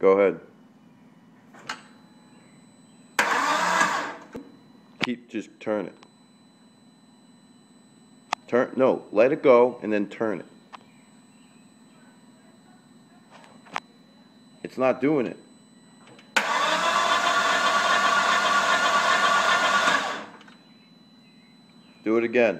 Go ahead. Just turn it. No, let it go and then turn it. It's not doing it. Do it again.